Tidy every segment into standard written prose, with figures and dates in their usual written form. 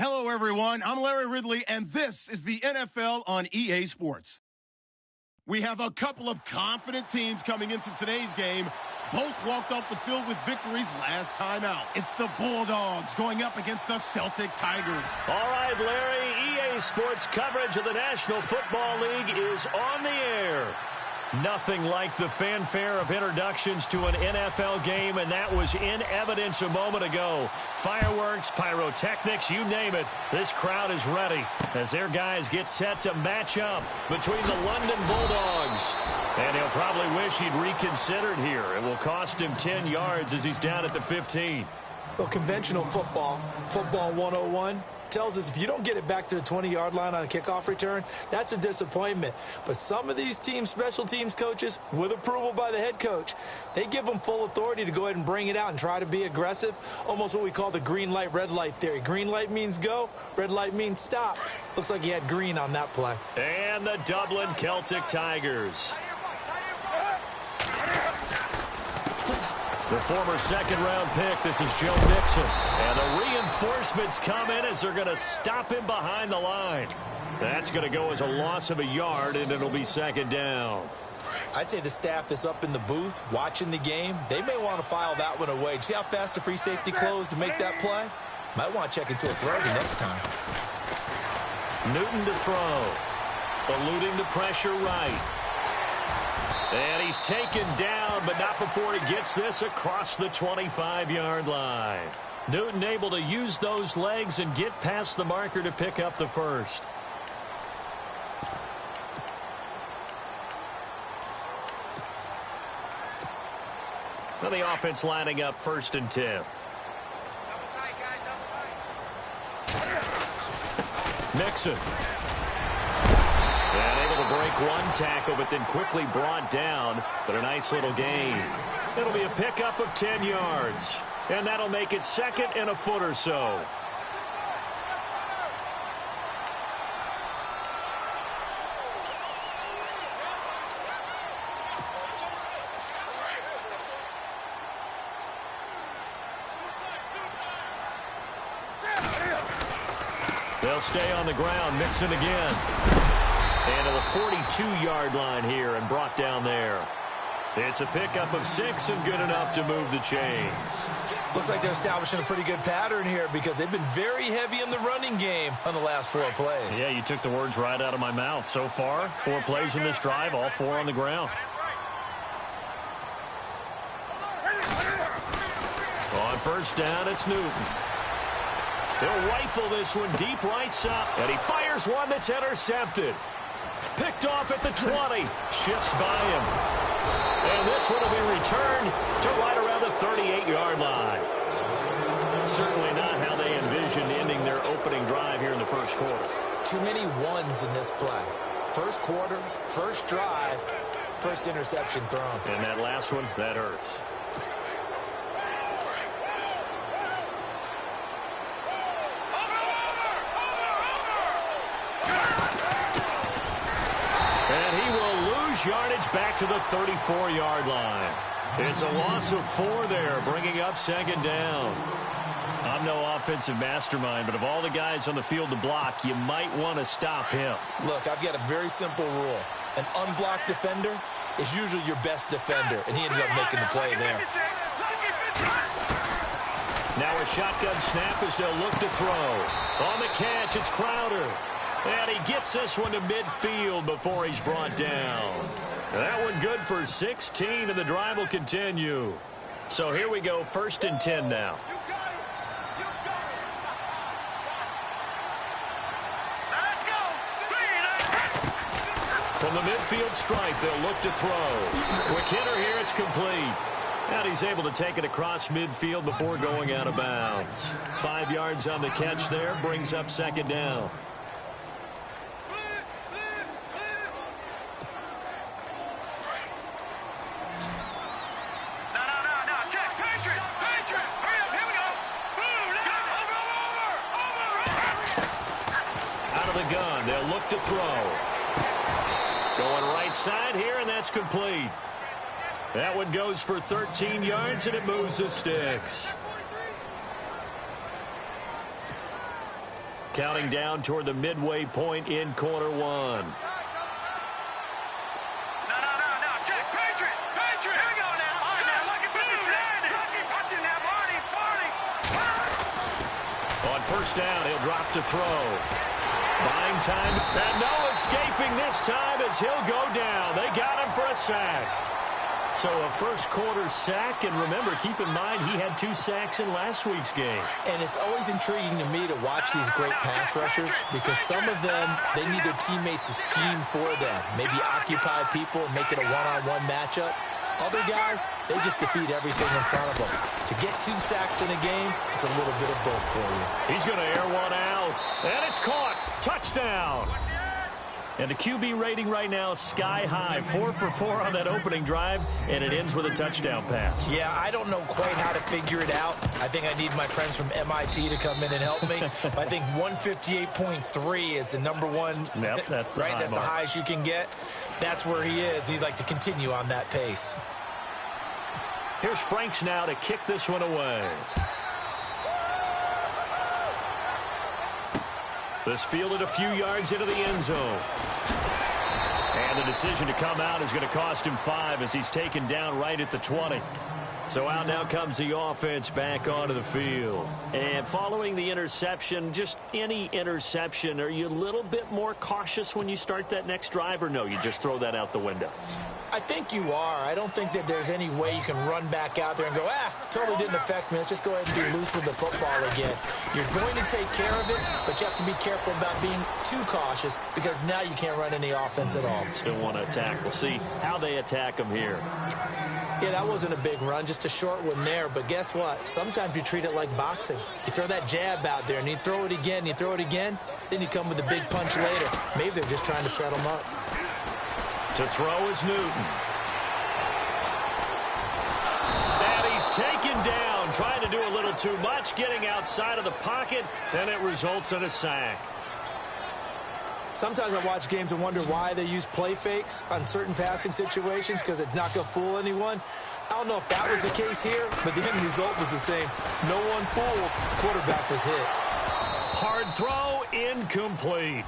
Hello, everyone. I'm Larry Ridley, and this is the NFL on EA Sports. We have a couple of confident teams coming into today's game. Both walked off the field with victories last time out. It's the Bulldogs going up against the Celtic Tigers. All right, Larry, EA Sports coverage of the National Football League is on the air. Nothing like the fanfare of introductions to an NFL game, and that was in evidence a moment ago. Fireworks, pyrotechnics, you name it. This crowd is ready as their guys get set to match up between the London Bulldogs. And he'll probably wish he'd reconsidered here. It will cost him 10 yards as he's down at the 15. Well, conventional football 101, tells us if you don't get it back to the 20-yard line on a kickoff return, that's a disappointment. But some of these teams, special teams coaches, with approval by the head coach, they give them full authority to go ahead and bring it out and try to be aggressive, almost what we call the green light, red light theory. Green light means go, red light means stop. Looks like he had green on that play. And the Dublin Celtic Tigers. The former second-round pick, this is Joe Mixon. And the reinforcements come in as they're going to stop him behind the line. That's going to go as a loss of a yard, and it'll be second down. I'd say the staff that's up in the booth watching the game, they may want to file that one away. See how fast the free safety closed to make that play? Might want to check into a throw the next time. Newton to throw. Eluding the pressure right. And he's taken down, but not before he gets this across the 25-yard line. Newton able to use those legs and get past the marker to pick up the first. Well, the offense lining up 1st and 10. Mixon. And able to break one tackle, but then quickly brought down. But a nice little gain. It'll be a pickup of 10 yards. And that'll make it second and a foot or so. They'll stay on the ground. Mixon again. And to the 42-yard line here and brought down there. It's a pickup of 6 and good enough to move the chains. Looks like they're establishing a pretty good pattern here because they've been very heavy in the running game on the last 4 plays. Yeah, you took the words right out of my mouth. So far, 4 plays in this drive, all 4 on the ground. On first down, it's Newton. He'll rifle this one deep right side, and he fires one that's intercepted. Picked off at the 20. Shifts by him. And this one will be returned to right around the 38-yard line. Certainly not how they envisioned ending their opening drive here in the first quarter. Too many ones in this play. First quarter, first drive, first interception thrown. And that last one, that hurts. Yardage back to the 34-yard line. It's a loss of 4 there, bringing up second down. I'm no offensive mastermind, but of all the guys on the field to block, you might want to stop him. Look, I've got a very simple rule. An unblocked defender is usually your best defender, and he ended up making the play there. Now a shotgun snap as they'll look to throw. On the catch, it's Crowder. And he gets this one to midfield before he's brought down. That one good for 16, and the drive will continue. So here we go, 1st and 10 now. Let's go. From the midfield stripe, they'll look to throw. Quick hitter here, it's complete. And he's able to take it across midfield before going out of bounds. 5 yards on the catch there, brings up second down. They'll look to throw. Going right side here, and that's complete. That one goes for 13 yards, and it moves the sticks. Counting down toward the midway point in quarter one. On first down, he'll drop to throw. Buying time, and no escaping this time as he'll go down. They got him for a sack. So a first quarter sack, and remember, keep in mind, he had 2 sacks in last week's game. And it's always intriguing to me to watch these great pass rushers because some of them, they need their teammates to scheme for them. Maybe occupy people and make it a one-on-one matchup. Other guys, they just defeat everything in front of them. To get 2 sacks in a game, it's a little bit of both for you. He's going to air one out, and it's caught. Touchdown. And the QB rating right now, sky high. 4 for 4 on that opening drive, and it ends with a touchdown pass. Yeah, I don't know quite how to figure it out. I think I need my friends from MIT to come in and help me. But I think 158.3 is the number one. Yep, that's the right. high That's mark. The highest you can get. That's where he is. He'd like to continue on that pace. Here's Franks now to kick this one away. This fielded a few yards into the end zone. And the decision to come out is going to cost him 5 as he's taken down right at the 20. So out now comes the offense back onto the field. And following the interception, just any interception, are you a little bit more cautious when you start that next drive, or no, you just throw that out the window? I think you are. I don't think that there's any way you can run back out there and go, totally didn't affect me. Let's just go ahead and be loose with the football again. You're going to take care of it, but you have to be careful about being too cautious because now you can't run any offense at all. Still want to attack. We'll see how they attack him here. Yeah, that wasn't a big run, just a short one there. But guess what? Sometimes you treat it like boxing. You throw that jab out there, and you throw it again, you throw it again, then you come with a big punch later. Maybe they're just trying to set him up. To throw is Newton. And he's taken down, trying to do a little too much, getting outside of the pocket, then it results in a sack. Sometimes I watch games and wonder why they use play fakes on certain passing situations because it's not going to fool anyone. I don't know if that was the case here, but the end result was the same. No one fooled. The quarterback was hit. Hard throw, incomplete.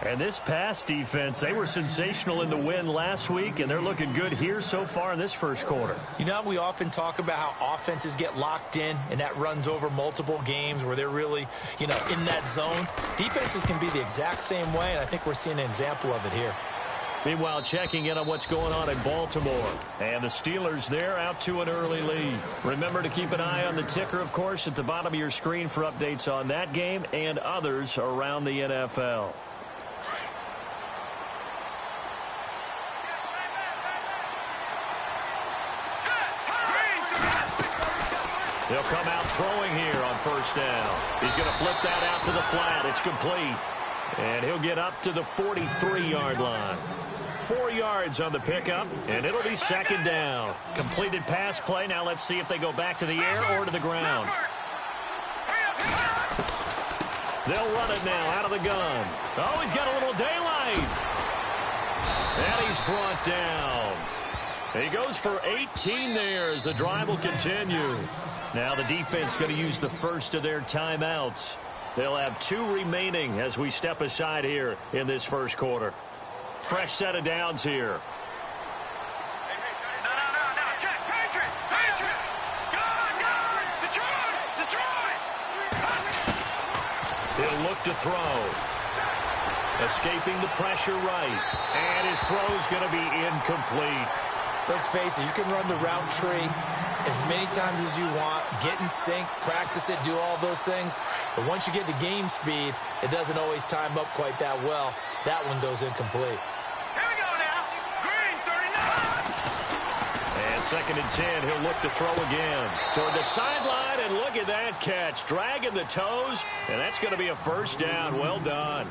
And this pass defense, they were sensational in the win last week, and they're looking good here so far in this first quarter. You know, we often talk about how offenses get locked in, and that runs over multiple games where they're really, in that zone. Defenses can be the exact same way, and I think we're seeing an example of it here. Meanwhile, checking in on what's going on in Baltimore. And the Steelers, they're out to an early lead. Remember to keep an eye on the ticker, of course, at the bottom of your screen for updates on that game and others around the NFL. They'll come out throwing here on first down. He's going to flip that out to the flat. It's complete. And he'll get up to the 43-yard line. 4 yards on the pickup, and it'll be second down. Completed pass play. Now let's see if they go back to the air or to the ground. They'll run it now out of the gun. Oh, he's got a little daylight. And he's brought down. He goes for 18 there as the drive will continue. Now the defense going to use the first of their timeouts. They'll have 2 remaining as we step aside here in this first quarter. Fresh set of downs here. No, check, Patriot! Detroit! He'll look to throw. Escaping the pressure right. And his throw's going to be incomplete. Let's face it, you can run the route tree as many times as you want, get in sync, practice it, do all those things. But once you get to game speed, it doesn't always time up quite that well. That one goes incomplete. Here we go now. Green, 39. And second and 10, he'll look to throw again. Toward the sideline, and look at that catch. Dragging the toes, and that's going to be a first down. Well done.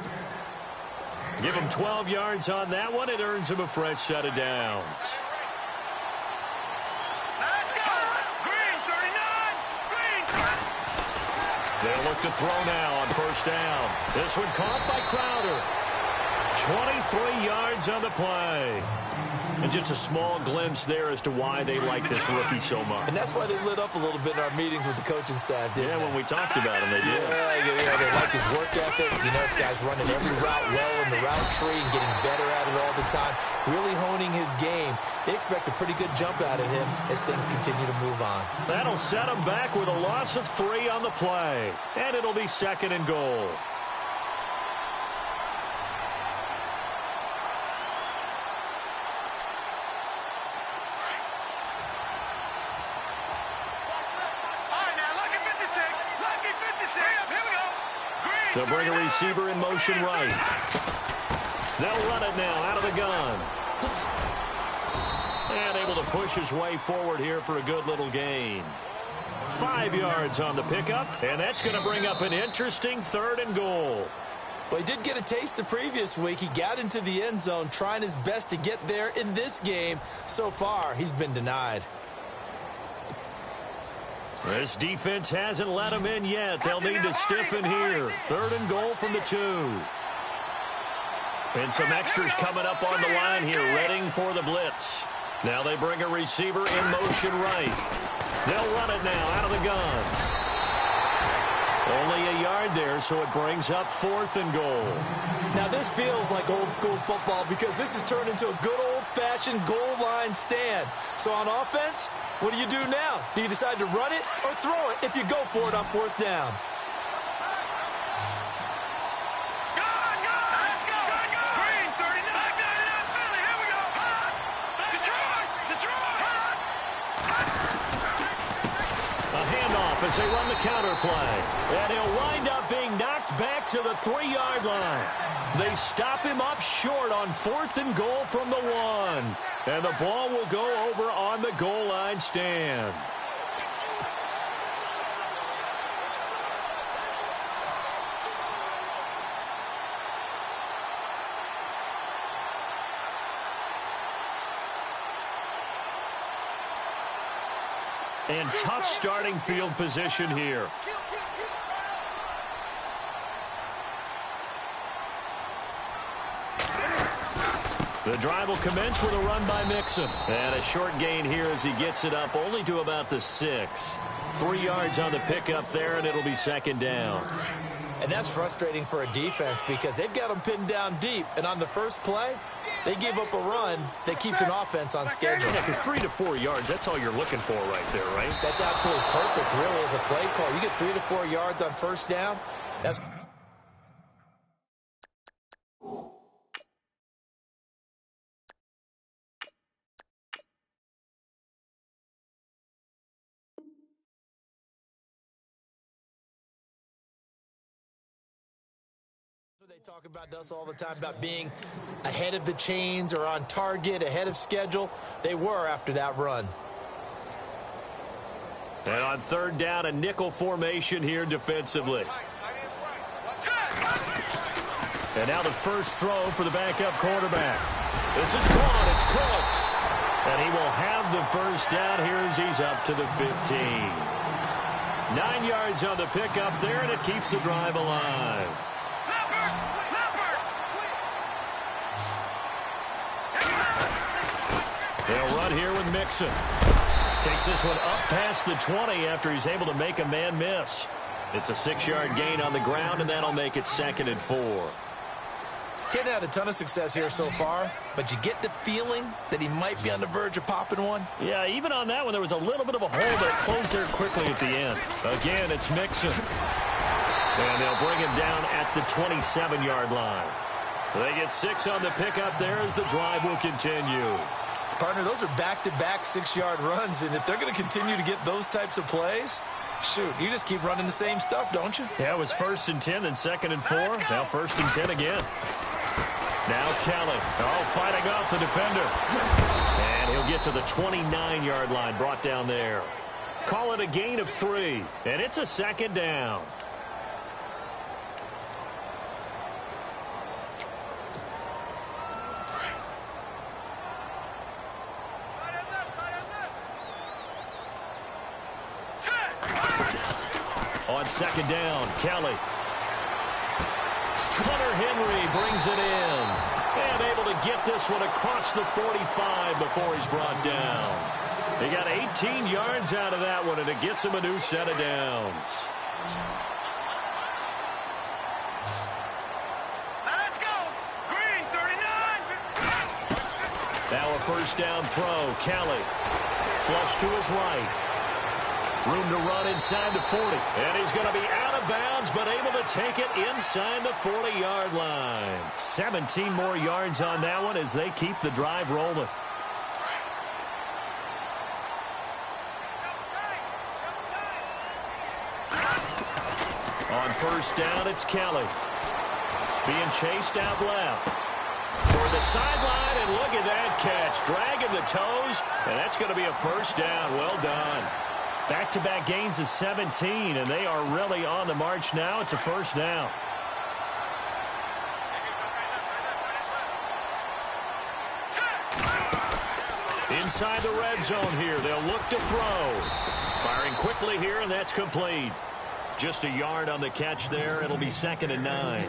Give him 12 yards on that one. It earns him a fresh set of downs. They'll look to throw now on first down. This one caught by Crowder. 23 yards on the play. And just a small glimpse there as to why they like this rookie so much. And that's why they lit up a little bit in our meetings with the coaching staff, didn't they? When we talked about him, they did. Yeah, they like his work ethic. You know, this guy's running every route well in the route tree and getting better at it all the time, really honing his game. They expect a pretty good jump out of him as things continue to move on. That'll set him back with a loss of 3 on the play. And it'll be 2nd and goal. They'll bring a receiver in motion right. They'll run it now out of the gun. And able to push his way forward here for a good little gain. 5 yards on the pickup, and that's going to bring up an interesting 3rd and goal. Well, he did get a taste the previous week. He got into the end zone trying his best to get there in this game. So far, he's been denied. This defense hasn't let him in yet. They'll need to stiffen here. 3rd and goal from the 2. And some extras coming up on the line here, readying for the blitz. Now they bring a receiver in motion right. They'll run it now out of the gun. Only a yard there, so it brings up 4th and goal. Now this feels like old school football because this has turned into a good old-fashioned goal line stand. So on offense, what do you do now? Do you decide to run it or throw it if you go for it on 4th down? As they run the counter play. And he'll wind up being knocked back to the 3-yard line. They stop him up short on 4th and goal from the 1. And the ball will go over on the goal line stand. And tough starting field position here. The drive will commence with a run by Mixon. And a short gain here as he gets it up only to about the 6. 3 yards on the pickup there, and it'll be 2nd down. And that's frustrating for a defense because they've got them pinned down deep. And on the first play, they give up a run that keeps an offense on schedule. Yeah, because 3 to 4 yards, that's all you're looking for right there, right? That's absolutely perfect, really, as a play call. You get 3 to 4 yards on 1st down, that's... They talk about us all the time about being ahead of the chains or on target, ahead of schedule. They were after that run. And on 3rd down, a nickel formation here defensively. And now the first throw for the backup quarterback. This is caught. It's close. And he will have the first down here as he's up to the 15. 9 yards on the pickup there, and it keeps the drive alive. They'll run here with Mixon. Takes this one up past the 20 after he's able to make a man miss. It's a 6-yard gain on the ground, and that'll make it 2nd and 4. Getting had a ton of success here so far, but you get the feeling that he might be on the verge of popping one. Yeah, even on that one, there was a little bit of a hole, but it closed there quickly at the end. Again, it's Mixon. And they'll bring him down at the 27-yard line. They get 6 on the pickup there as the drive will continue. Partner, those are back-to-back 6-yard runs, and if they're going to continue to get those types of plays, shoot, you just keep running the same stuff, don't you? Yeah, it was 1st and 10, then 2nd and 4. Now 1st and 10 again. Now Kelly, fighting off the defender. And he'll get to the 29-yard line, brought down there. Call it a gain of 3, and it's a 2nd down. On 2nd down, Kelly. Hunter Henry brings it in. And able to get this one across the 45 before he's brought down. He got 18 yards out of that one, and it gets him a new set of downs. Let's go. Green, 39. Now a first down throw. Kelly. Flush to his right. Room to run inside the 40. And he's going to be out of bounds, but able to take it inside the 40-yard line. 17 more yards on that one as they keep the drive rolling. On first down, it's Kelly. Being chased out left. For the sideline, and look at that catch. Dragging the toes, and that's going to be a first down. Well done. Back-to-back gains of 17, and they are really on the march now. It's a first down. Inside the red zone here. They'll look to throw. Firing quickly here, and that's complete. Just a yard on the catch there. It'll be 2nd and 9.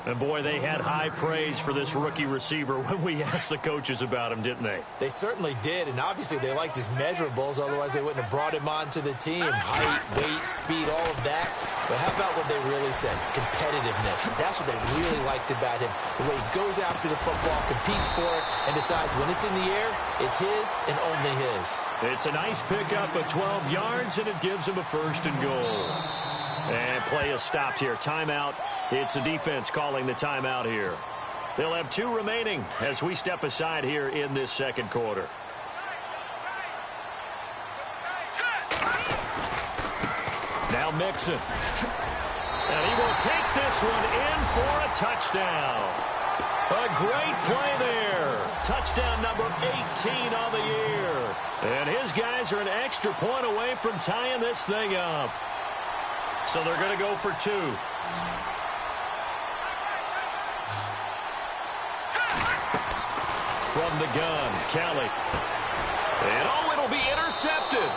And, boy, they had high praise for this rookie receiver when we asked the coaches about him, didn't they? They certainly did, and obviously they liked his measurables. Otherwise, they wouldn't have brought him onto the team. Height, weight, speed, all of that. But how about what they really said? Competitiveness. That's what they really liked about him. The way he goes after the football, competes for it, and decides when it's in the air, it's his and only his. It's a nice pickup of 12 yards, and it gives him a 1st and goal. And play is stopped here. Timeout. It's the defense calling the timeout here. They'll have 2 remaining as we step aside here in this 2nd quarter. Now Mixon. And he will take this one in for a touchdown. A great play there. Touchdown number 18 on the year. And his guys are an extra point away from tying this thing up. So they're going to go for 2. From the gun, Kelly. And oh, it'll be intercepted.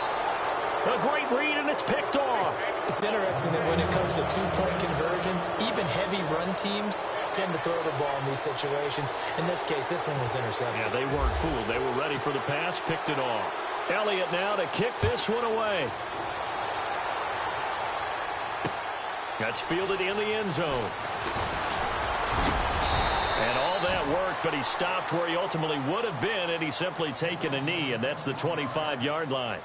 A great read, and it's picked off. It's interesting that when it comes to 2-point conversions, even heavy run teams tend to throw the ball in these situations. In this case, this one was intercepted. Yeah, they weren't fooled. They were ready for the pass, picked it off. Elliott now to kick this one away. That's fielded in the end zone. And all that worked, but he stopped where he ultimately would have been, and he's simply taken a knee, and that's the 25-yard line.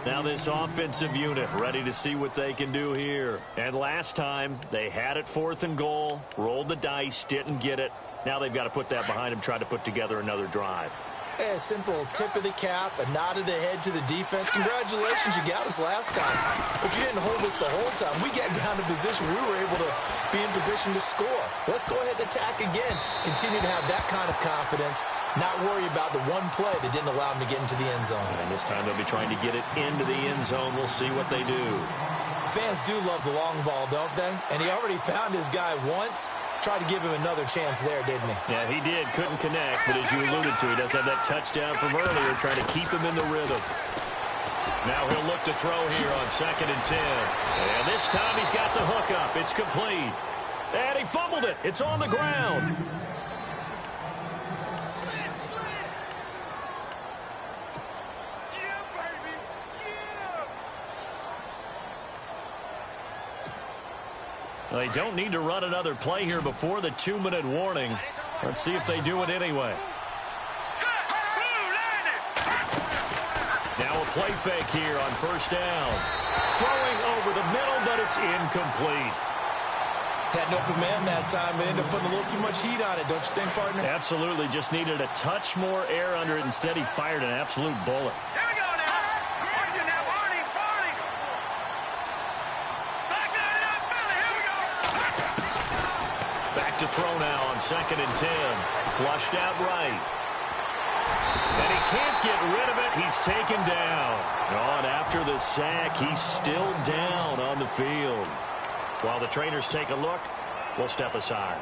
Now this offensive unit ready to see what they can do here. And last time, they had it 4th and goal, rolled the dice, didn't get it. Now they've got to put that behind them, try to put together another drive. A simple tip of the cap, a nod of the head to the defense. Congratulations, you got us last time. But you didn't hold us the whole time. We got down to position. We were able to be in position to score. Let's go ahead and attack again. Continue to have that kind of confidence. Not worry about the one play that didn't allow them to get into the end zone. And this time they'll be trying to get it into the end zone. We'll see what they do. Fans do love the long ball, don't they? And he already found his guy once. Tried to give him another chance there, didn't he? Yeah, he did. Couldn't connect, but as you alluded to, he does have that touchdown from earlier, trying to keep him in the rhythm. Now he'll look to throw here on 2nd and 10. And this time he's got the hook up. It's complete. And he fumbled it. It's on the ground. They don't need to run another play here before the 2-minute warning. Let's see if they do it anyway. Now a play fake here on 1st down. Throwing over the middle, but it's incomplete. Had an open man that time, but ended up putting a little too much heat on it, don't you think, partner? Absolutely. Just needed a touch more air under it. Instead, he fired an absolute bullet. Here we go now. Watching now, Barney. Back to that Philly. Here we go. Back to throw now on 2nd and 10. Flushed out right. And he can't get rid of it. He's taken down. On after the sack, he's still down on the field. While the trainers take a look, we'll step aside.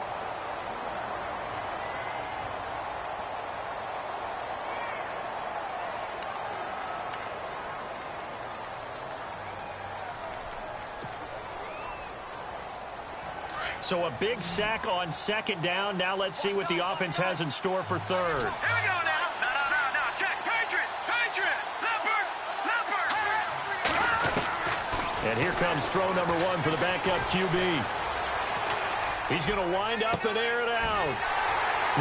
So a big sack on second down. Now let's see what the offense has in store for third. Here we go now. No. Check. Patriot. Leopard. And here comes throw number 1 for the backup QB. He's going to wind up and air it out.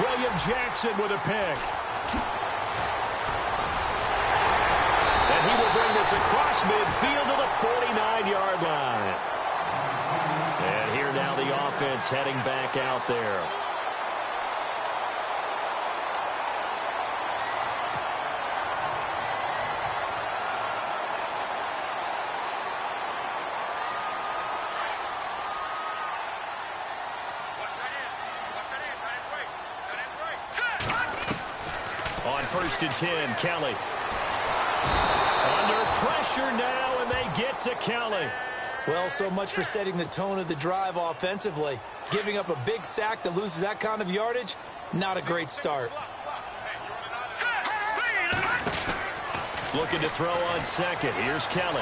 William Jackson with a pick. And he will bring this across midfield to the 49-yard line. And here now the offense heading back out there. On 1st and 10, Kelly. Under pressure now, and they get to Kelly. Well, so much for setting the tone of the drive offensively. Giving up a big sack that loses that kind of yardage, not a great start. Looking to throw on second. Here's Kelly.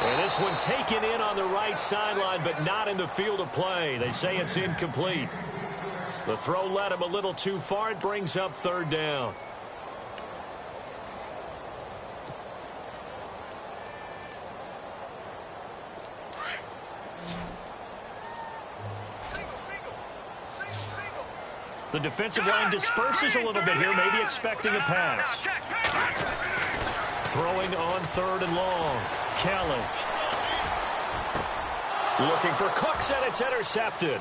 And this one taken in on the right sideline, but not in the field of play. They say it's incomplete. The throw led him a little too far. It brings up third down. The defensive line disperses a little bit here, maybe expecting a pass. Throwing on 3rd and long. Kelly. Looking for Cooks, and it's intercepted.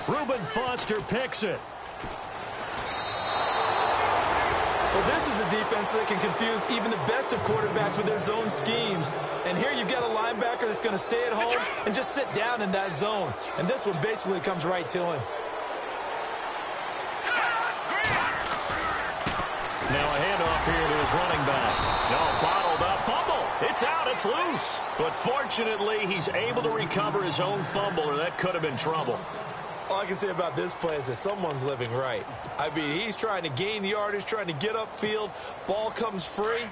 Reuben Foster picks it. Well, this is a defense that can confuse even the best of quarterbacks with their zone schemes. And here you've got a linebacker that's going to stay at home and just sit down in that zone. And this one basically comes right to him. Now a handoff here to his running back. No, bottled up. Fumble. It's out. It's loose. But fortunately, he's able to recover his own fumble, or that could have been trouble. All I can say about this play is that someone's living right. I mean, he's trying to gain yardage, trying to get upfield. Ball comes free.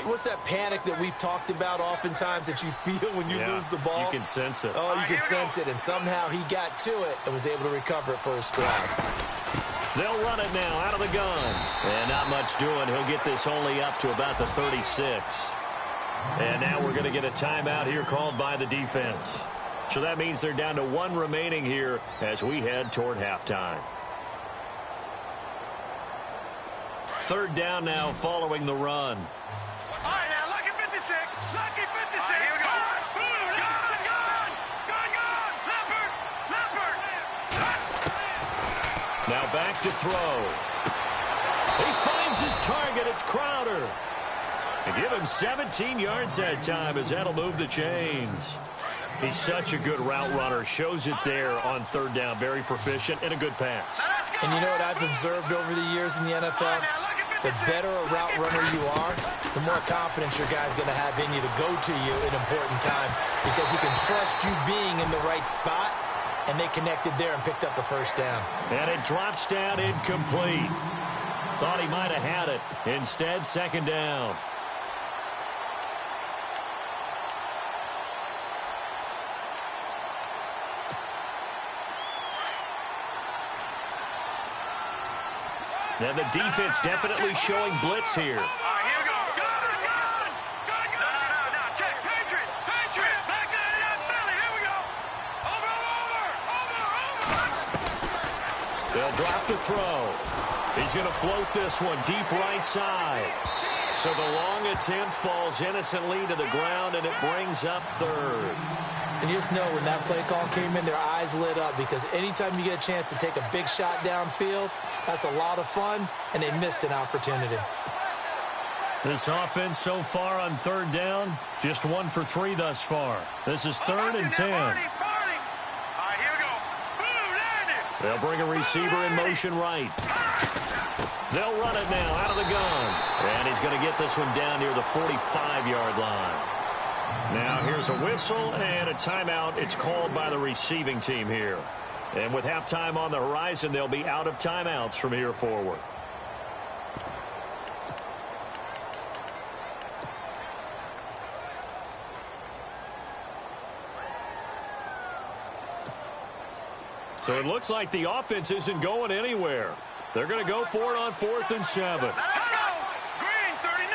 What's that panic that we've talked about oftentimes that you feel when you lose the ball? You can sense it. Oh, you can sense it. And somehow he got to it and was able to recover it for his squad. They'll run it now out of the gun. And not much doing. He'll get this only up to about the 36. And now we're going to get a timeout here called by the defense. So that means they're down to 1 remaining here as we head toward halftime. 3rd down now following the run. All right, now, lucky 56. Lucky 56. Here we go. Leopard. Now back to throw. He finds his target. It's Crowder. And give him 17 yards that time as that'll move the chains. He's such a good route runner. Shows it there on 3rd down. Very proficient and a good pass. And you know what I've observed over the years in the NFL? The better a route runner you are, the more confidence your guy's going to have in you to go to you in important times because he can trust you being in the right spot, and they connected there and picked up the 1st down. And it drops down incomplete. Thought he might have had it. Instead, 2nd down. And the defense definitely showing blitz here. All right, here we go. Gun. No. Check. Patriot. Back to that belly. Here we go. Over. They'll drop the throw. He's going to float this one deep right side. So the long attempt falls innocently to the ground, and it brings up 3rd. And you just know when that play call came in, their eyes lit up because anytime you get a chance to take a big shot downfield, that's a lot of fun, and they missed an opportunity. This offense so far on 3rd down, just 1 for 3 thus far. This is 3rd and 10. All right, here we go. Boom, landed. They'll bring a receiver in motion right. They'll run it now out of the gun. And he's going to get this one down near the 45-yard line. Now here's a whistle and a timeout. It's called by the receiving team here. And with halftime on the horizon, they'll be out of timeouts from here forward. So it looks like the offense isn't going anywhere. They're going to go for it on 4th and 7. Let's go. Green, 39.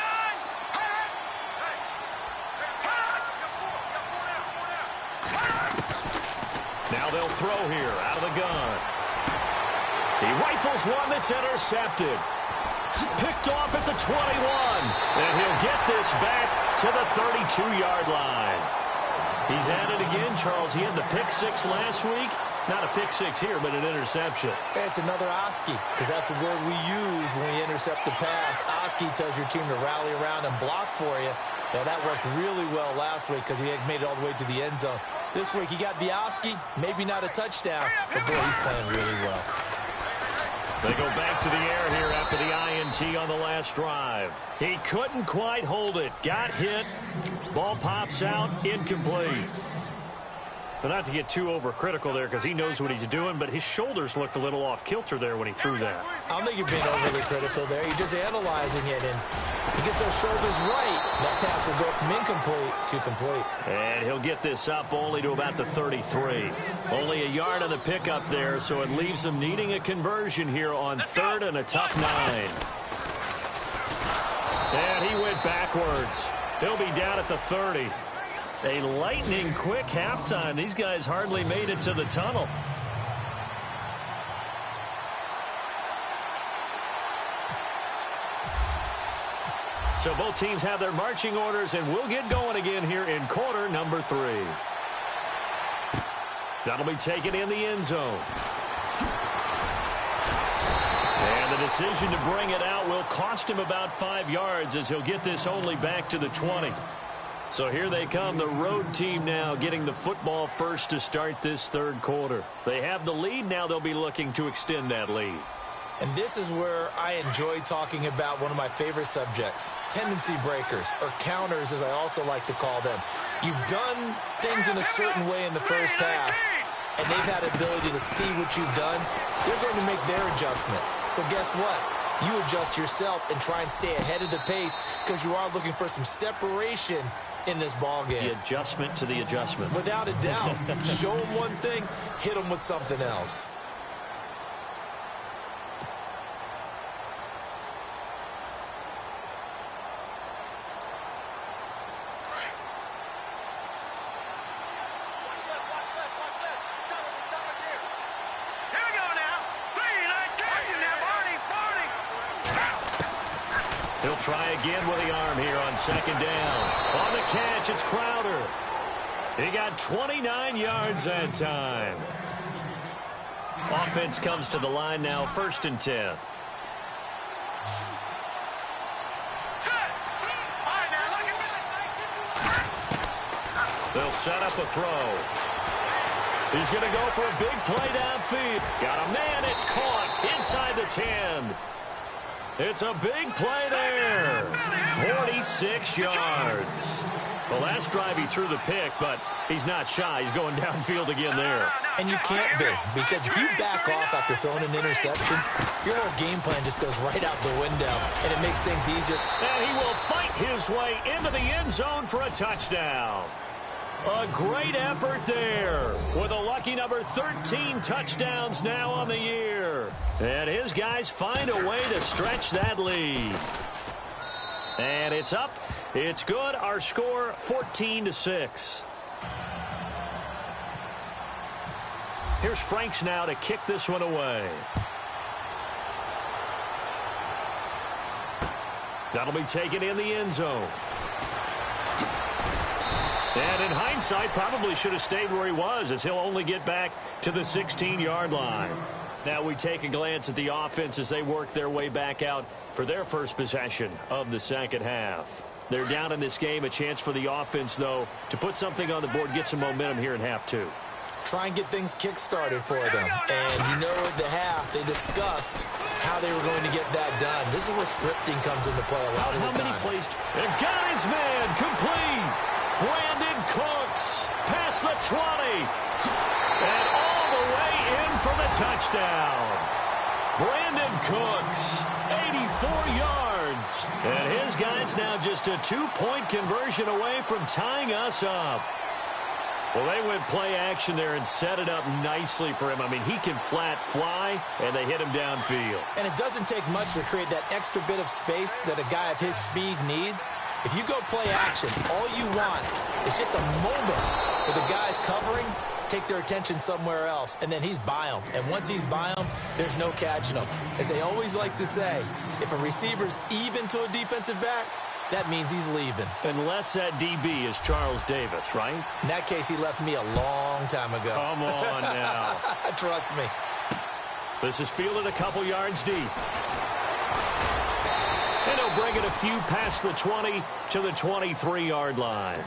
Now they'll throw here out of the gun. He rifles one that's intercepted. Picked off at the 21. And he'll get this back to the 32-yard line. He's at it again, Charles. He had the pick 6 last week. Not a pick 6 here, but an interception. It's another Oski, because that's the word we use when we intercept the pass. Oski tells your team to rally around and block for you. Now, that worked really well last week because he had made it all the way to the end zone. This week, he got the Oski, maybe not a touchdown, but boy, he's playing really well. They go back to the air here after the INT on the last drive. He couldn't quite hold it. Got hit. Ball pops out. Incomplete. But not to get too overcritical there because he knows what he's doing, but his shoulders looked a little off kilter there when he threw that. I don't think you're being overly critical there. You're just analyzing it, and he gets those shoulders right. That pass will go from incomplete to complete. And he'll get this up only to about the 33. Only a yard on the pickup there, so it leaves him needing a conversion here on 3rd and a tough 9. And he went backwards. He'll be down at the 30. A lightning quick halftime. These guys hardly made it to the tunnel. So both teams have their marching orders, and we'll get going again here in quarter number 3. That'll be taken in the end zone. And the decision to bring it out will cost him about 5 yards as he'll get this only back to the 20. So here they come, the road team now getting the football first to start this 3rd quarter. They have the lead. Now they'll be looking to extend that lead. And this is where I enjoy talking about one of my favorite subjects, tendency breakers, or counters as I also like to call them. You've done things in a certain way in the first half, and they've had the ability to see what you've done. They're going to make their adjustments. So guess what? You adjust yourself and try and stay ahead of the pace because you are looking for some separation in this ball game. The adjustment to the adjustment. Without a doubt. Show them one thing, hit them with something else. He'll try again with the arm here on 2nd down. On the catch, it's Crowder. He got 29 yards that time. Offense comes to the line now, 1st and 10. They'll set up a throw. He's going to go for a big play downfield. Got a man, it's caught inside the 10. It's a big play there. 46 yards. The last drive he threw the pick, but he's not shy. He's going downfield again there. And you can't be, because if you back off after throwing an interception, your whole game plan just goes right out the window, and it makes things easier. And he will fight his way into the end zone for a touchdown. A great effort there with a lucky number 13 touchdowns now on the year. And his guys find a way to stretch that lead. And it's up. It's good. Our score 14-6. Here's Franks now to kick this one away. That'll be taken in the end zone. And in hindsight, probably should have stayed where he was, as he'll only get back to the 16-yard line. Now we take a glance at the offense as they work their way back out for their first possession of the second half. They're down in this game. A chance for the offense, though, to put something on the board, get some momentum here in half 2. Try and get things kick-started for them. And you know at the half, they discussed how they were going to get that done. This is where scripting comes into play a lot of the time. How many plays? And got his man complete. Brandon Cooks past the 20. And all the way in for the touchdown. Brandon Cooks, 84 yards. And his guys now just a 2-point conversion away from tying us up. Well, they went play action there and set it up nicely for him. I mean, he can flat fly, and they hit him downfield. And it doesn't take much to create that extra bit of space that a guy of his speed needs. If you go play action, all you want is just a moment where the guy's covering, take their attention somewhere else, and then he's by him. And once he's by him, there's no catching him. As they always like to say, if a receiver's even to a defensive back, that means he's leaving. Unless that DB is Charles Davis, right? In that case, he left me a long time ago. Come on now. Trust me. This is fielded a couple yards deep. And he'll bring it a few past the 20 to the 23-yard line.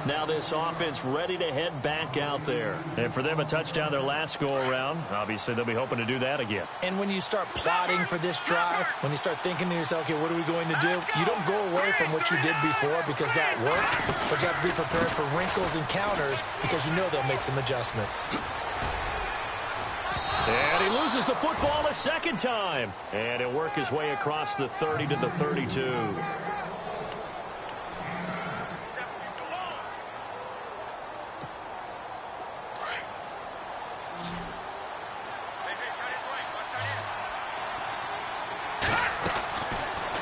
Now this offense ready to head back out there. And for them, a touchdown their last go-around. Obviously, they'll be hoping to do that again. And when you start plotting for this drive, when you start thinking to yourself, okay, what are we going to do? You don't go away from what you did before because that worked, but you have to be prepared for wrinkles and counters because you know they'll make some adjustments. And he loses the football a second time. And he'll work his way across the 30 to the 32.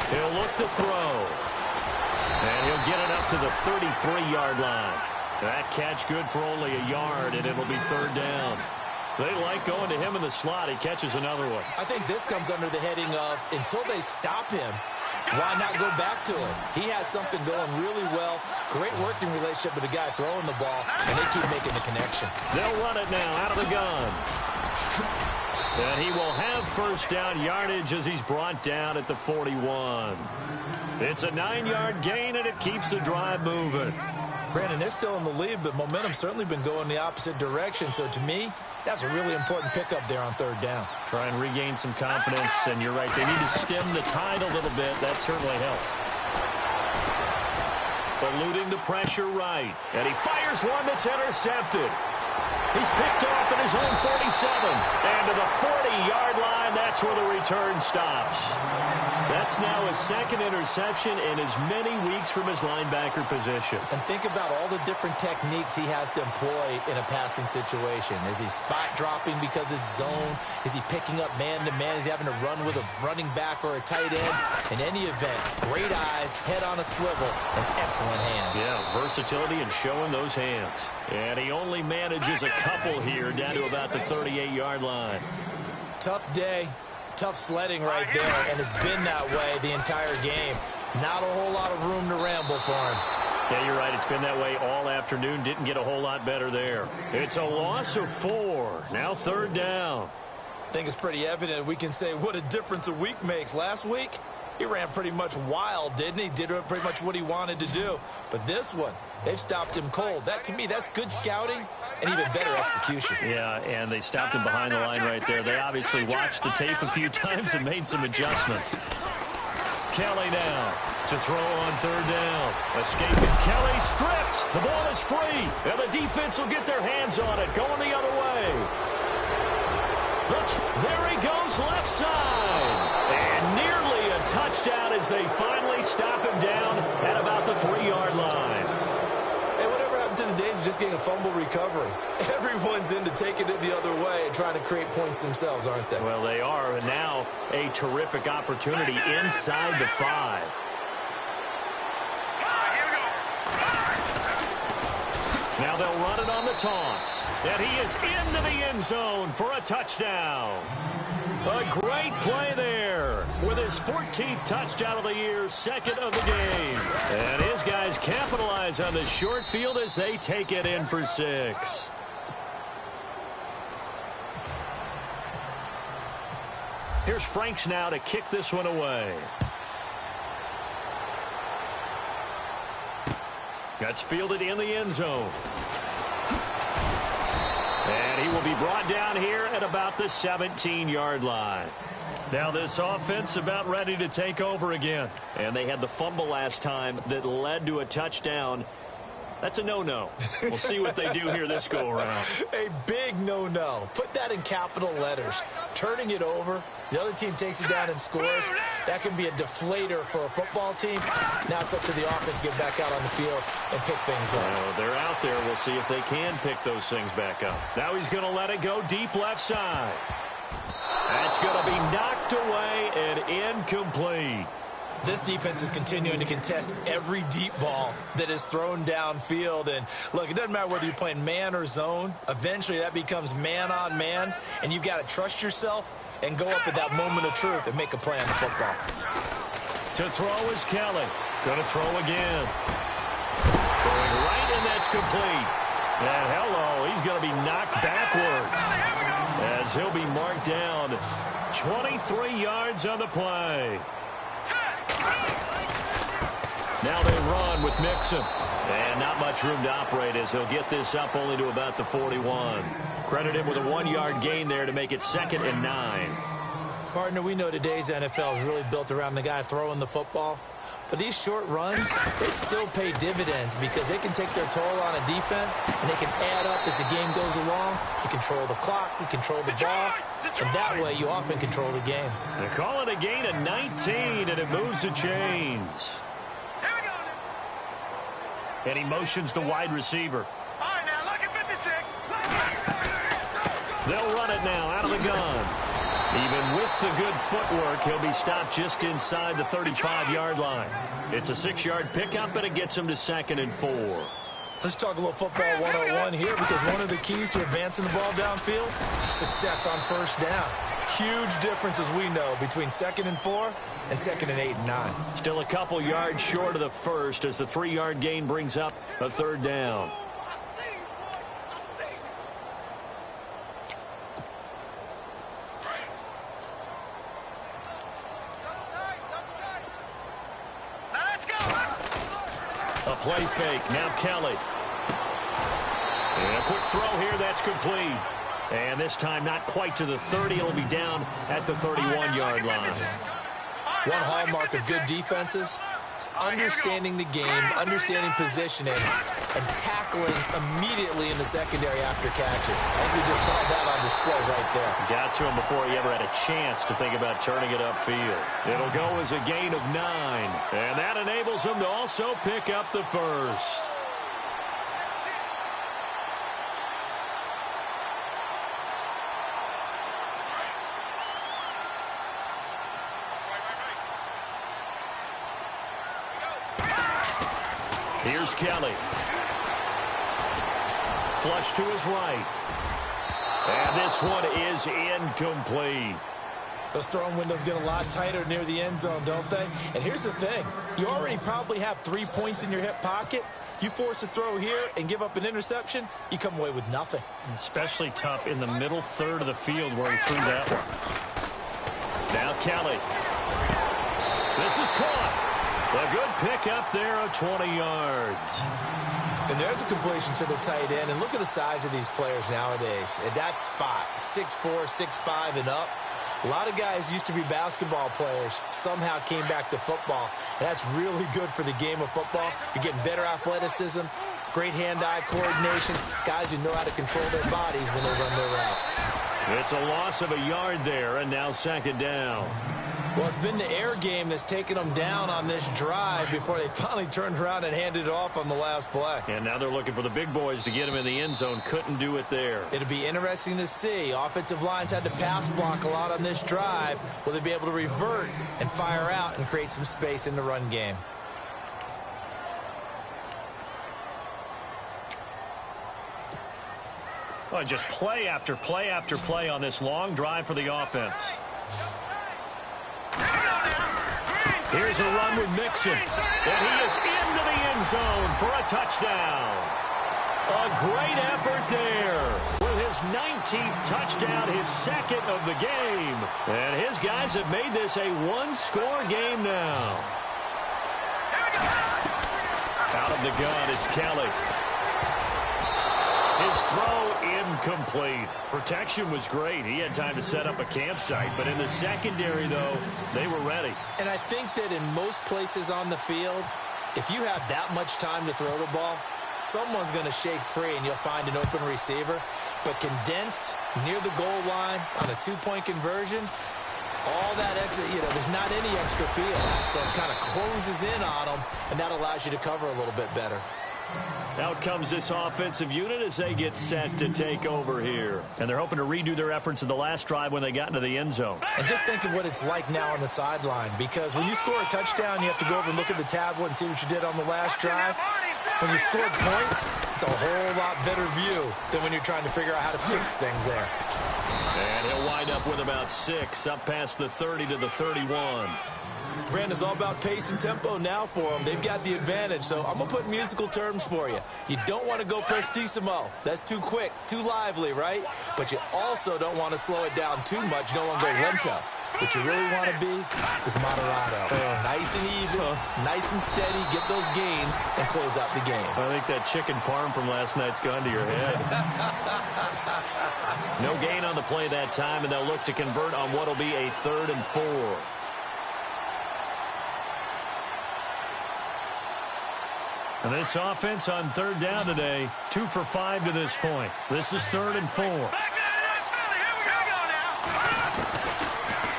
He'll look to throw. And he'll get it up to the 33-yard line. That catch good for only a yard, and it'll be third down. They like going to him in the slot. He catches another one. I think this comes under the heading of until they stop him, why not go back to him? He has something going really well. Great working relationship with the guy throwing the ball, and they keep making the connection. They'll run it now out of the gun. And he will have first down yardage as he's brought down at the 41. It's a 9-yard gain, and it keeps the drive moving. Brandon, they're still in the lead, but momentum's certainly been going the opposite direction. So to me, that's a really important pickup there on third down. Try and regain some confidence, and you're right. They need to stem the tide a little bit. That certainly helped. Eluding the pressure right. And he fires one that's intercepted. He's picked off at his own 47. And to the 40-yard line, that's where the return stops. That's now his second interception in as many weeks from his linebacker position. And think about all the different techniques he has to employ in a passing situation. Is he spot dropping because it's zone? Is he picking up man-to-man? Is he having to run with a running back or a tight end? In any event, great eyes, head on a swivel, and excellent hands. Yeah, versatility and showing those hands. And he only manages a couple here down to about the 38-yard line. Tough day. Tough sledding right there, and it's been that way the entire game. Not a whole lot of room to ramble for him. Yeah, you're right. It's been that way all afternoon. Didn't get a whole lot better there. It's a loss of 4. Now third down. I think it's pretty evident we can say what a difference a week makes. Last week, he ran pretty much wild, didn't he? Did pretty much what he wanted to do. But this one, they've stopped him cold. That, to me, that's good scouting and even better execution. Yeah, and they stopped him behind the line right there. They obviously watched the tape a few times and made some adjustments. Kelly now to throw on third down. Escaping Kelly, stripped. The ball is free, and the defense will get their hands on it. Going the other way. There he goes, left side. And nearly a touchdown as they finally stop him down at about the 3-yard line. Hey, whatever happened to the days of just getting a fumble recovery? Everyone's into taking it the other way and trying to create points themselves, aren't they? Well, they are, and now a terrific opportunity inside the 5. Now they'll run it on the toss. And he is into the end zone for a touchdown. A great play there with his 14th touchdown of the year, second of the game. And his guys capitalize on the short field as they take it in for 6. Here's Franks now to kick this one away. That's fielded in the end zone. And he will be brought down here at about the 17-yard line. Now this offense about ready to take over again. And they had the fumble last time that led to a touchdown. That's a no-no. We'll see what they do here this go-around. A big no-no. Put that in capital letters. Turning it over, the other team takes it down and scores. That can be a deflator for a football team. Now it's up to the offense to get back out on the field and pick things up. Well, they're out there. We'll see if they can pick those things back up. Now he's going to let it go deep left side. That's going to be knocked away and incomplete. This defense is continuing to contest every deep ball that is thrown downfield. And, look, it doesn't matter whether you're playing man or zone. Eventually that becomes man-on-man, and you've got to trust yourself and go up at that moment of truth and make a play on the football. To throw is Kelly. Going to throw again. Throwing right, and that's complete. And, hello, he's going to be knocked backwards as he'll be marked down 23 yards on the play. Now they run with Mixon. And not much room to operate as he'll get this up only to about the 41. Credit him with a 1-yard gain there to make it 2nd and 9. Partner, we know today's NFL is really built around the guy throwing the football. But these short runs, they still pay dividends because they can take their toll on a defense and they can add up as the game goes along. You control the clock, you control the ball, and that way you often control the game. They call it a gain of 19, and it moves the chains. And he motions the wide receiver. All right, now, look at 56. They'll run it now out of the gun. Even with the good footwork, he'll be stopped just inside the 35-yard line. It's a 6-yard pickup, and it gets him to 2nd and 4. Let's talk a little football 101 here because one of the keys to advancing the ball downfield, success on first down. Huge difference, as we know, between 2nd and 4 and 2nd and 8 and 9. Still a couple yards short of the first as the 3-yard gain brings up a 3rd down. A play fake. Now Kelly. And a quick throw here. That's complete. And this time not quite to the 30. It'll be down at the 31-yard line. One hallmark of good defenses is understanding the game, understanding positioning, and tackling immediately in the secondary after catches. I think we just saw that on display right there. Got to him before he ever had a chance to think about turning it upfield. It'll go as a gain of 9. And that enables him to also pick up the first. Here's Kelly. Flush to his right. And this one is incomplete. Those throwing windows get a lot tighter near the end zone, don't they? And here's the thing. You already probably have 3 points in your hip pocket. You force a throw here and give up an interception, you come away with nothing. Especially tough in the middle third of the field where he threw that one. Now Kelly. This is caught. A good pick up there of 20 yards. And there's a completion to the tight end. And look at the size of these players nowadays. At that spot, 6'4", 6'5", and up. A lot of guys used to be basketball players, somehow came back to football. And that's really good for the game of football. You're getting better athleticism, great hand-eye coordination, guys who know how to control their bodies when they run their routes. It's a loss of a yard there, and now 2nd down. Well, it's been the air game that's taken them down on this drive before they finally turned around and handed it off on the last play. And now they're looking for the big boys to get him in the end zone. Couldn't do it there. It'll be interesting to see. Offensive lines had to pass block a lot on this drive. Will they be able to revert and fire out and create some space in the run game? Oh, just play after play after play on this long drive for the offense. Here's a run with Mixon. And he is into the end zone for a touchdown. A great effort there with his 19th touchdown, his 2nd of the game. And his guys have made this a one-score game now. Out of the gun, it's Kelly. His throw incomplete. Protection was great. He had time to set up a campsite. But in the secondary, though, they were ready. And I think that in most places on the field, if you have that much time to throw the ball, someone's going to shake free and you'll find an open receiver. But condensed near the goal line on a 2-point conversion, all that extra, there's not any extra field. So it kind of closes in on them, and that allows you to cover a little bit better. Out comes this offensive unit as they get set to take over here. And they're hoping to redo their efforts in the last drive when they got into the end zone. And just think of what it's like now on the sideline, because when you score a touchdown, you have to go over and look at the tablet and see what you did on the last drive. When you score points, it's a whole lot better view than when you're trying to figure out how to fix things there. And he'll wind up with about 6, up past the 30 to the 31. Brandon, it's all about pace and tempo now for them. They've got the advantage, so I'm going to put musical terms for you. You don't want to go prestissimo. That's too quick, too lively, right? But you also don't want to slow it down too much. You don't want to go lento. What you really want to be is moderato. Nice and even, nice and steady, get those gains, and close out the game. I think that chicken parm from last night's gone to your head. No gain on the play that time, and they'll look to convert on what will be a 3rd and 4. And this offense on 3rd down today, 2 for 5 to this point. This is 3rd and 4.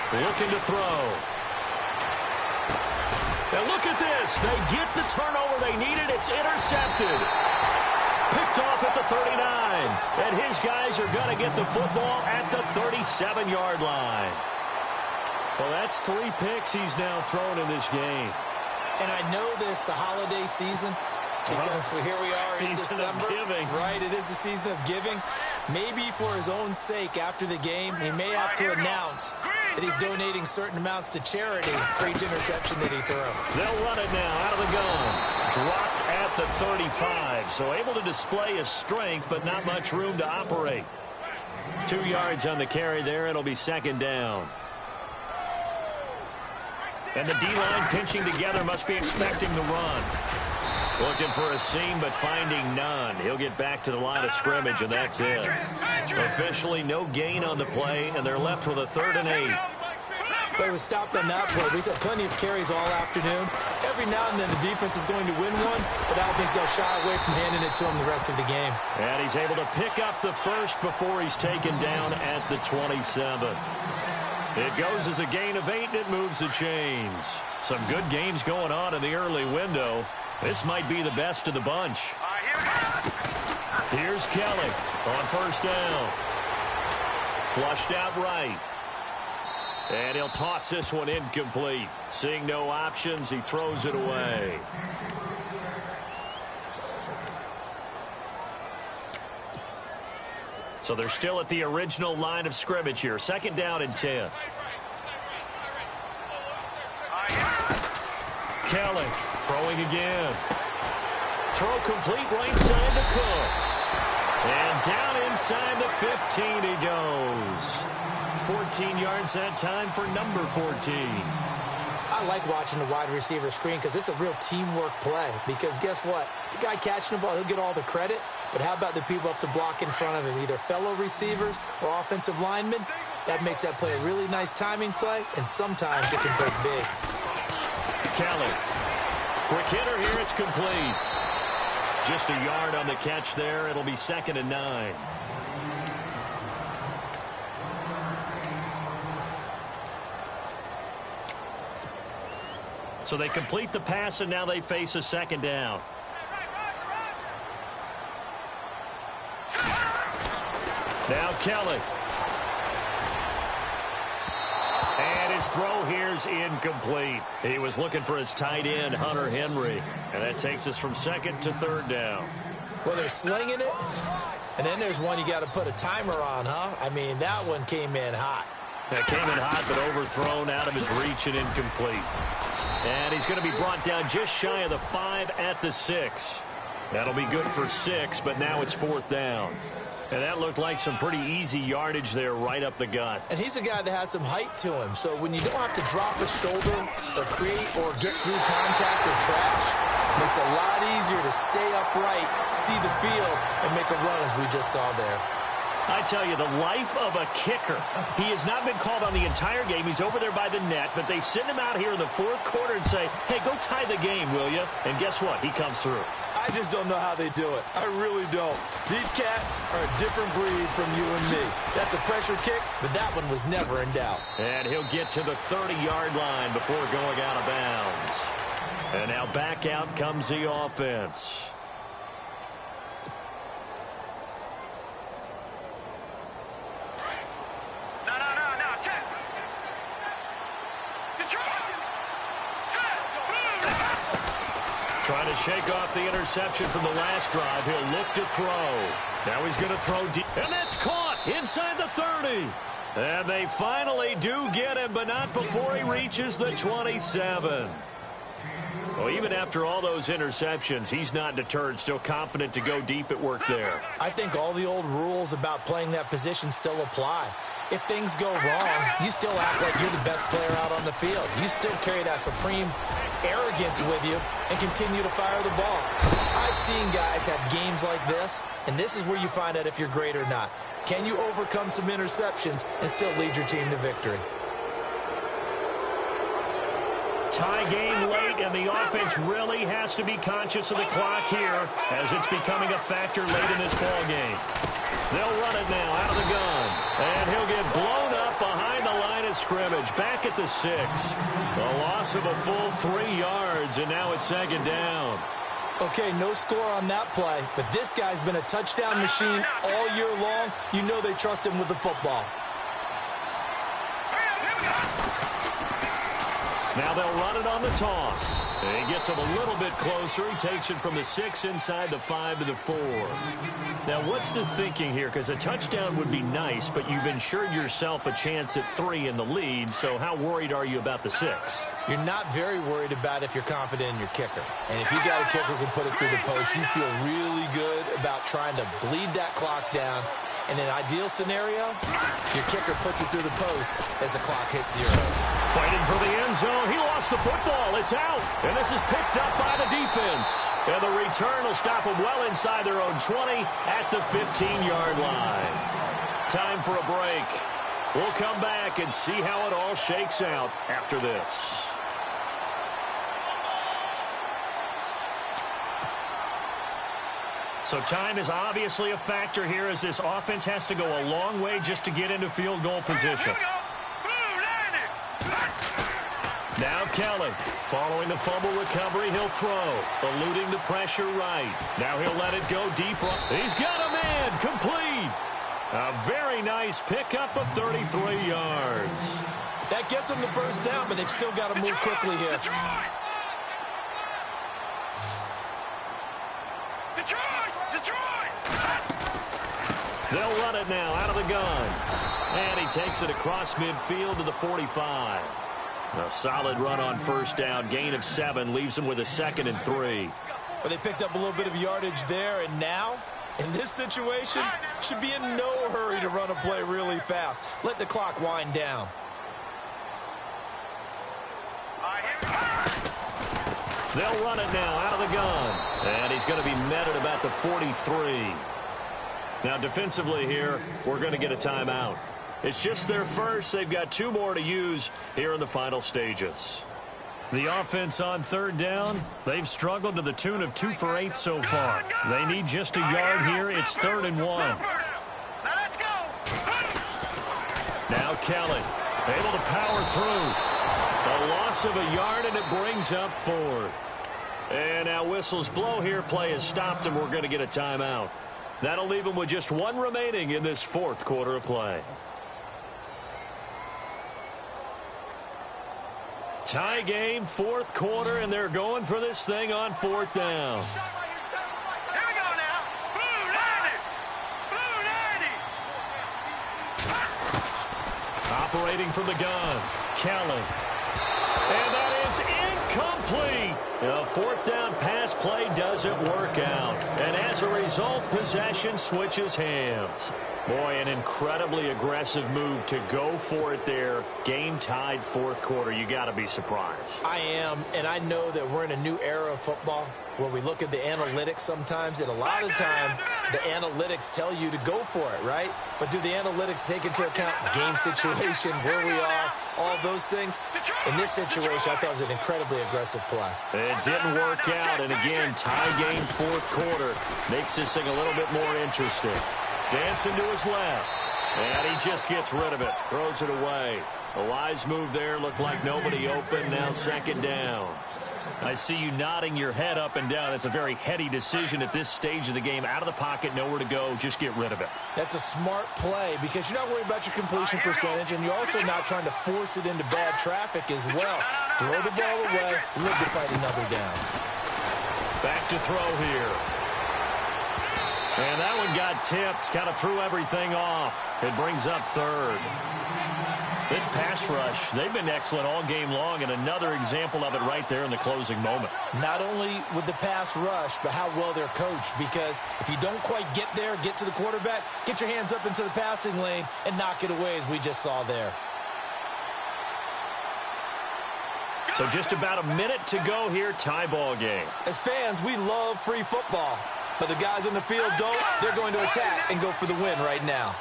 Looking to throw. Now look at this. They get the turnover they needed. It's intercepted. Picked off at the 39. And his guys are going to get the football at the 37-yard line. Well, that's 3 picks he's now thrown in this game. And I know this, the holiday season, because here we are in December. Season of giving. Right, it is the season of giving. Maybe for his own sake after the game, he may have to announce that he's donating certain amounts to charity for each interception that he threw. They'll run it now out of the gun. Dropped at the 35, so able to display his strength, but not much room to operate. 2 yards on the carry there. It'll be 2nd down. And the D-line pinching together, must be expecting the run. Looking for a seam, but finding none. He'll get back to the line of scrimmage, and that's it. Officially, no gain on the play, and they're left with a 3rd and 8. But he was stopped on that play. He's had plenty of carries all afternoon. Every now and then the defense is going to win one, but I don't think they'll shy away from handing it to him the rest of the game. And he's able to pick up the first before he's taken down at the 27. It goes as a gain of 8, and it moves the chains. Some good games going on in the early window. This might be the best of the bunch. Here's Kelly on 1st down. Flushed out right. And he'll toss this one incomplete. Seeing no options, he throws it away. So they're still at the original line of scrimmage here. 2nd down and 10. Kelly throwing again. Throw complete right side to Cooks. And down inside the 15 he goes. 14 yards that time for number 14. I like watching the wide receiver screen because it's a real teamwork play. Because guess what? The guy catching the ball, he'll get all the credit. But how about the people up to block in front of him, either fellow receivers or offensive linemen? That makes that play a really nice timing play, and sometimes it can break big. Kelly. Quick hitter here, it's complete. Just a yard on the catch there. It'll be 2nd and 9. So they complete the pass, and now they face a 2nd down. Now Kelly. And his throw here's incomplete. He was looking for his tight end, Hunter Henry. And that takes us from 2nd to 3rd down. Well, they're slinging it. And then there's one you got to put a timer on, huh? I mean, that one came in hot. That came in hot, but overthrown, out of his reach and incomplete. And he's going to be brought down just shy of the 5 at the 6. That'll be good for 6, but now it's 4th down. And that looked like some pretty easy yardage there right up the gut. And he's a guy that has some height to him. So when you don't have to drop a shoulder or create or get through contact or trash, it makes it a lot easier to stay upright, see the field, and make a run as we just saw there. I tell you, the life of a kicker. He has not been called on the entire game. He's over there by the net, but they send him out here in the 4th quarter and say, hey, go tie the game, will you? And guess what? He comes through. I I just don't know how they do it. I really don't. These cats are a different breed from you and me. That's a pressure kick, but that one was never in doubt. And he'll get to the 30-yard line before going out of bounds. And now back out comes the offense. No, check. Trying to shake off the interception from the last drive. He'll look to throw. Now he's going to throw deep. And that's caught inside the 30. And they finally do get him, but not before he reaches the 27. Well, even after all those interceptions, he's not deterred, still confident to go deep at work there. I think all the old rules about playing that position still apply. If things go wrong, you still act like you're the best player out on the field. You still carry that supreme arrogance with you and continue to fire the ball. I've seen guys have games like this, and this is where you find out if you're great or not. Can you overcome some interceptions and still lead your team to victory? Tie game late, and the offense really has to be conscious of the clock here as it's becoming a factor late in this ball game. They'll run it now out of the gun, and he'll get blown up behind the line of scrimmage, back at the 6. A loss of a full 3 yards, and now it's second down. Okay, no score on that play, but this guy's been a touchdown machine all year long. You know they trust him with the football. Now they'll run it on the toss. And he gets him a little bit closer. He takes it from the 6 inside the 5 to the 4. Now, what's the thinking here? Because a touchdown would be nice, but you've ensured yourself a chance at 3 in the lead, so how worried are you about the 6? You're not very worried about if you're confident in your kicker. And if you got a kicker who can put it through the post, you feel really good about trying to bleed that clock down. In an ideal scenario, your kicker puts it through the post as the clock hits zeros. Fighting for the end zone. He lost the football. It's out. And this is picked up by the defense. And the return will stop them well inside their own 20 at the 15-yard line. Time for a break. We'll come back and see how it all shakes out after this. So time is obviously a factor here as this offense has to go a long way just to get into field goal position. Now Kelly, following the fumble recovery, he'll throw, eluding the pressure right. Now he'll let it go deep. He's got a man, complete. A very nice pickup of 33 yards. That gets them the first down, but they've still got to move quickly here. They'll run it now out of the gun. And he takes it across midfield to the 45. A solid run on first down. Gain of 7 leaves him with a 2nd and 3. Well, they picked up a little bit of yardage there, and now, in this situation, should be in no hurry to run a play really fast. Let the clock wind down. They'll run it now out of the gun. And he's going to be met at about the 43. Now, defensively here, we're going to get a timeout. It's just their first. They've got 2 more to use here in the final stages. The offense on third down, they've struggled to the tune of 2 for 8 so far. They need just a yard here. It's 3rd and 1. Now Kelly, able to power through. A loss of a yard, and it brings up 4th. And now whistles blow here. Play is stopped, and we're going to get a timeout. That'll leave them with just 1 remaining in this 4th quarter of play. Tie game, 4th quarter, and they're going for this thing on 4th down. Here we go now. Blue 90. Operating from the gun, Kelly. And that is incomplete. A 4th down pass play doesn't work out. And as a result, possession switches hands. Boy, an incredibly aggressive move to go for it there. Game tied 4th quarter. You got to be surprised. I am, and I know that we're in a new era of football where we look at the analytics sometimes, and a lot of time the analytics tell you to go for it, right? But do the analytics take into account game situation, where we are, all those things? In this situation, I thought it becomes an incredibly aggressive play. It didn't work out, and again, tie game fourth quarter. Makes this thing a little bit more interesting. Dancing to his left, and he just gets rid of it, throws it away. A wise move there, looked like nobody open, now second down. I see you nodding your head up and down. It's a very heady decision at this stage of the game. Out of the pocket, nowhere to go, just get rid of it. That's a smart play because you're not worried about your completion percentage, and you're also not trying to force it into bad traffic as well. Throw the ball away, live to fight another down. Back to throw here. And that one got tipped, kind of threw everything off. It brings up third. This pass rush, they've been excellent all game long, and another example of it right there in the closing moment. Not only with the pass rush, but how well they're coached, because if you don't quite get there, get to the quarterback, get your hands up into the passing lane and knock it away, as we just saw there. So just about a minute to go here, tie ball game. As fans, we love free football, but the guys in the field don't. They're going to attack and go for the win right now.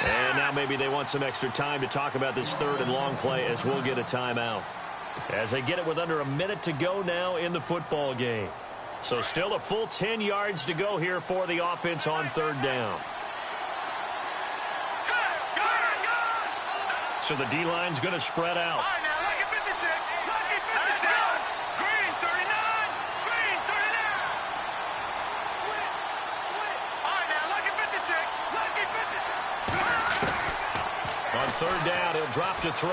And now maybe they want some extra time to talk about this third and long play, as we'll get a timeout. As they get it with under a minute to go now in the football game. So still a full 10 yards to go here for the offense on third down. So the D-line's going to spread out. On third down, he'll drop to throw.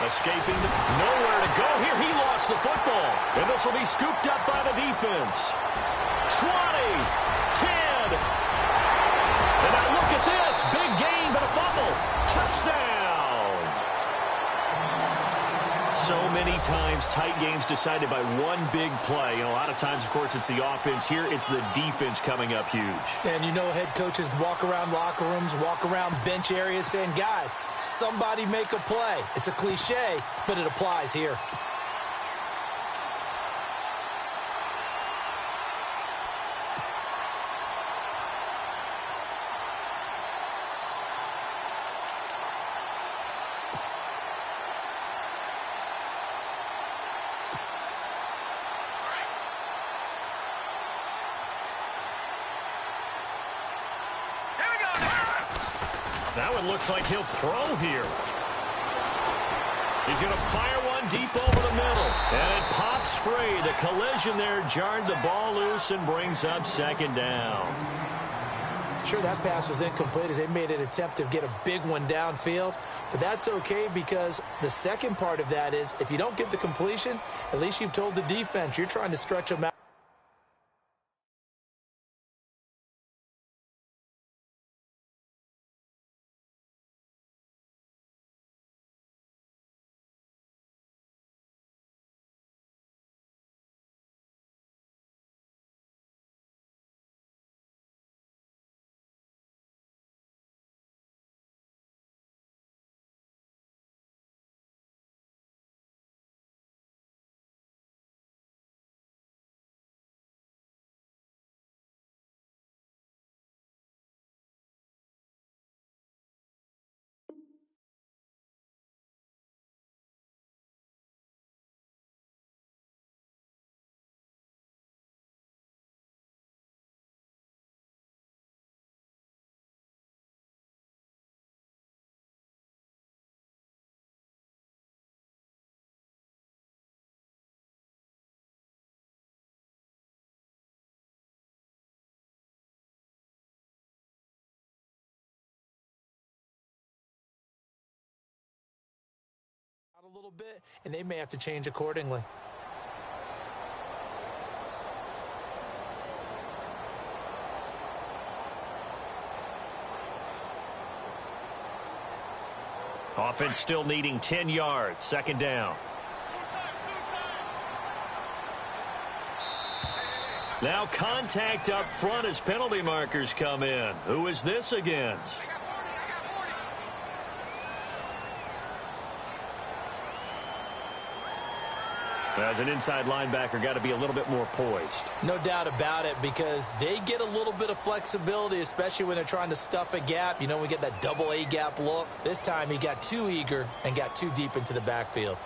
Escaping, nowhere to go here. He lost the football. And this will be scooped up by the defense. 20, 10. And now look at this. Big gain, but a fumble. Touchdown. So many times tight games decided by one big play. You know, a lot of times, of course, it's the offense. Here, it's the defense coming up huge. And you know, head coaches walk around locker rooms, walk around bench areas saying, guys, somebody make a play. It's a cliche, but it applies here. That one looks like he'll throw here. He's going to fire one deep over the middle. And it pops free. The collision there jarred the ball loose and brings up second down. Sure, that pass was incomplete as they made an attempt to get a big one downfield. But that's okay because the second part of that is if you don't get the completion, at least you've told the defense you're trying to stretch them out. A little bit, and they may have to change accordingly. Offense still needing 10 yards. Second down. Now contact up front as penalty markers come in. Who is this against? As an inside linebacker, got to be a little bit more poised. No doubt about it, because they get a little bit of flexibility, especially when they're trying to stuff a gap. You know, we get that double A gap look. This time he got too eager and got too deep into the backfield.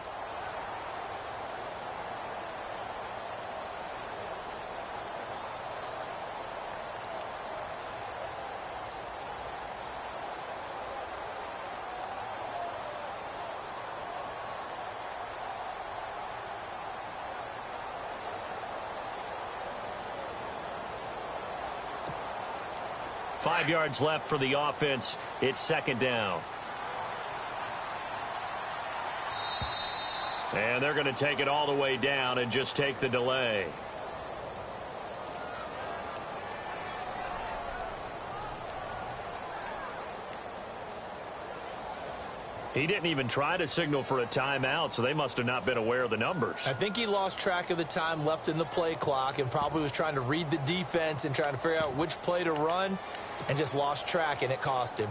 Five yards left for the offense. It's second down. And they're going to take it all the way down and just take the delay. He didn't even try to signal for a timeout, so they must have not been aware of the numbers. I think he lost track of the time left in the play clock and probably was trying to read the defense and trying to figure out which play to run and just lost track, and it cost him.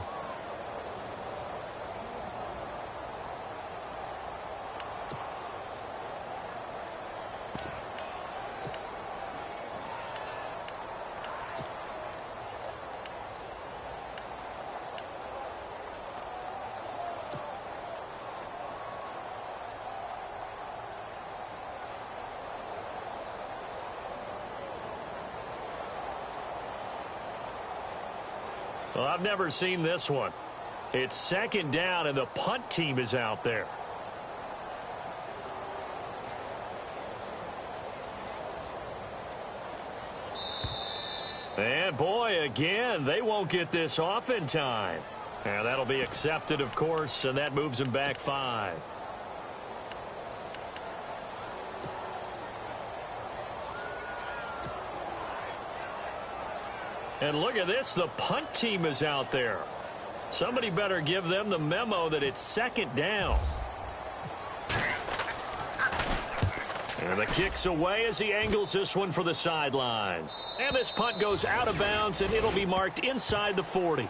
Well, I've never seen this one. It's second down, and the punt team is out there. And, boy, again, they won't get this off in time. And that'll be accepted, of course, and that moves them back 5. And look at this, the punt team is out there. Somebody better give them the memo that it's second down. And the kick's away as he angles this one for the sideline. And this punt goes out of bounds, and it'll be marked inside the 40.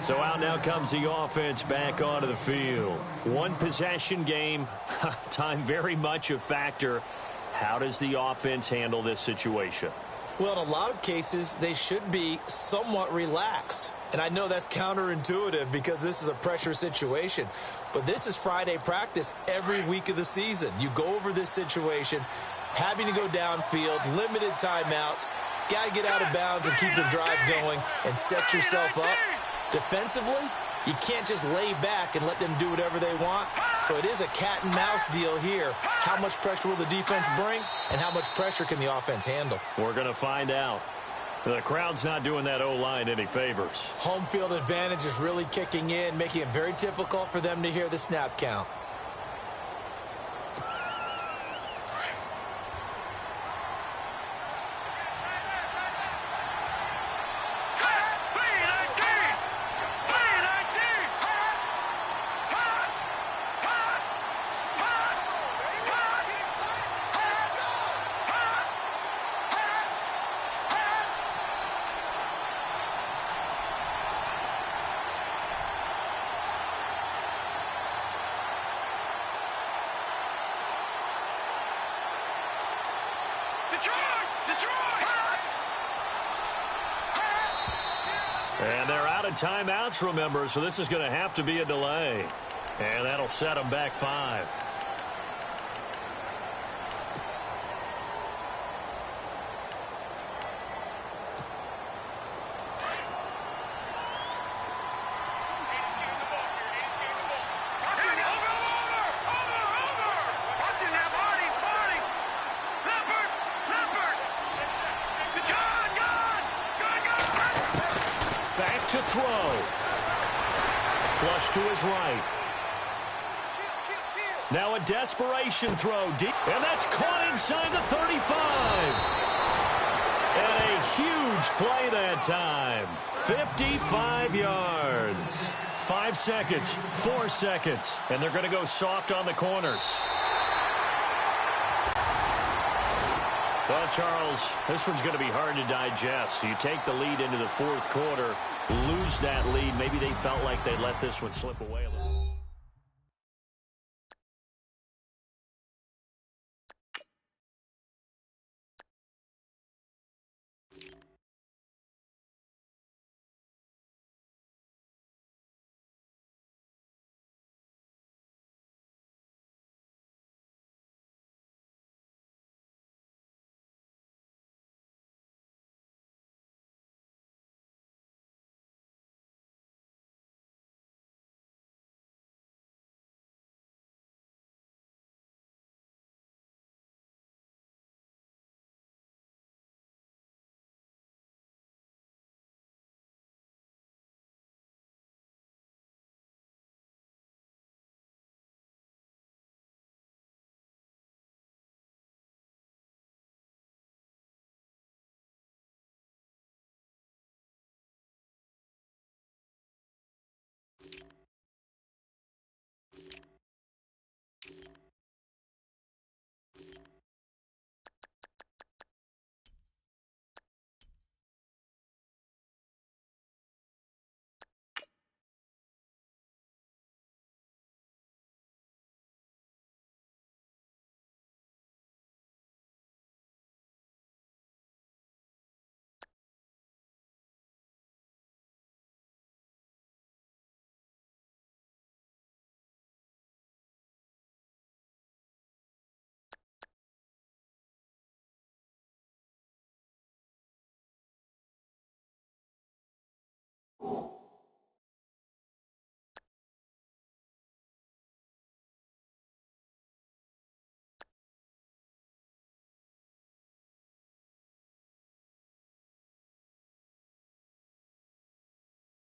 So out now comes the offense back onto the field. One possession game, time very much a factor. How does the offense handle this situation? Well, in a lot of cases, they should be somewhat relaxed. And I know that's counterintuitive because this is a pressure situation. But this is Friday practice every week of the season. You go over this situation, having to go downfield, limited timeouts, got to get out of bounds and keep the drive going and set yourself up. Defensively, you can't just lay back and let them do whatever they want. So it is a cat and mouse deal here. How much pressure will the defense bring, and how much pressure can the offense handle? We're going to find out. The crowd's not doing that O-line any favors. Home field advantage is really kicking in, making it very difficult for them to hear the snap count. And they're out of timeouts, remember, so this is going to have to be a delay. And that'll set them back 5. To throw. Flush to his right. Now a desperation throw deep. And that's caught inside the 35. And a huge play that time. 55 yards. 5 seconds. 4 seconds. And they're going to go soft on the corners. Well, Charles, this one's going to be hard to digest. You take the lead into the fourth quarter, lose that lead. Maybe they felt like they let this one slip away a little.